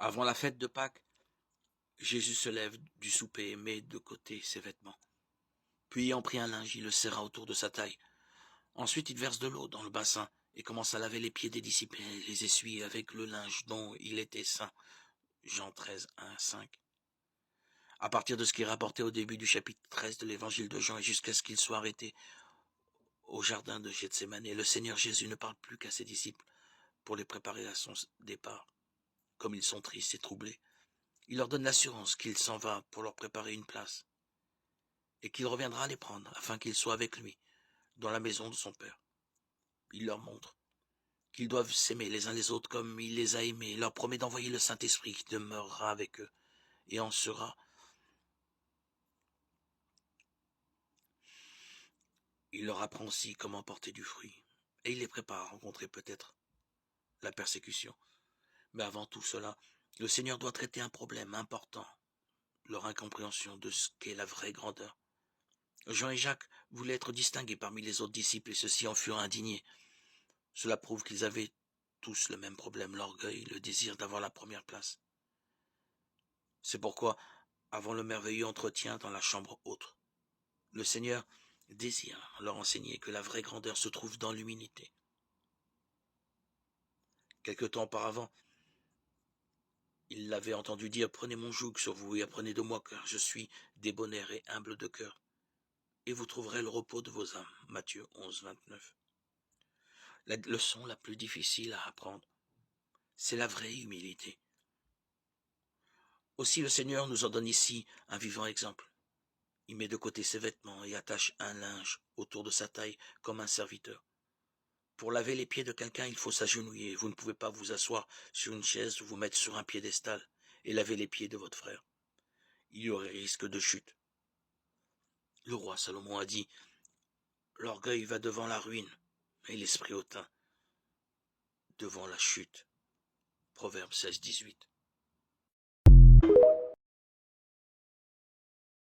Avant la fête de Pâques, Jésus se lève du souper et met de côté ses vêtements. Puis, ayant pris un linge, il le serra autour de sa taille. Ensuite, il verse de l'eau dans le bassin et commence à laver les pieds des disciples et les essuyer avec le linge dont il était saint. Jean 13, 1, 5. À partir de ce qui est rapporté au début du chapitre 13 de l'évangile de Jean et jusqu'à ce qu'il soit arrêté au jardin de Gethsémane, le Seigneur Jésus ne parle plus qu'à ses disciples pour les préparer à son départ. Comme ils sont tristes et troublés, il leur donne l'assurance qu'il s'en va pour leur préparer une place et qu'il reviendra les prendre afin qu'ils soient avec lui dans la maison de son Père. Il leur montre qu'ils doivent s'aimer les uns les autres comme il les a aimés. Il leur promet d'envoyer le Saint-Esprit qui demeurera avec eux et en sera. Il leur apprend aussi comment porter du fruit et il les prépare à rencontrer peut-être la persécution. Mais avant tout cela, le Seigneur doit traiter un problème important, leur incompréhension de ce qu'est la vraie grandeur. Jean et Jacques voulaient être distingués parmi les autres disciples et ceux-ci en furent indignés. Cela prouve qu'ils avaient tous le même problème, l'orgueil, le désir d'avoir la première place. C'est pourquoi, avant le merveilleux entretien dans la chambre haute, le Seigneur désire leur enseigner que la vraie grandeur se trouve dans l'humilité. Quelque temps auparavant, il l'avait entendu dire « Prenez mon joug sur vous et apprenez de moi, car je suis débonnaire et humble de cœur, et vous trouverez le repos de vos âmes. » Matthieu 11, 29. La leçon la plus difficile à apprendre, c'est la vraie humilité. Aussi le Seigneur nous en donne ici un vivant exemple. Il met de côté ses vêtements et attache un linge autour de sa taille comme un serviteur. Pour laver les pieds de quelqu'un, il faut s'agenouiller. Vous ne pouvez pas vous asseoir sur une chaise ou vous mettre sur un piédestal et laver les pieds de votre frère. Il y aurait risque de chute. Le roi Salomon a dit « L'orgueil va devant la ruine, et l'esprit hautain devant la chute. » Proverbe 16, 18.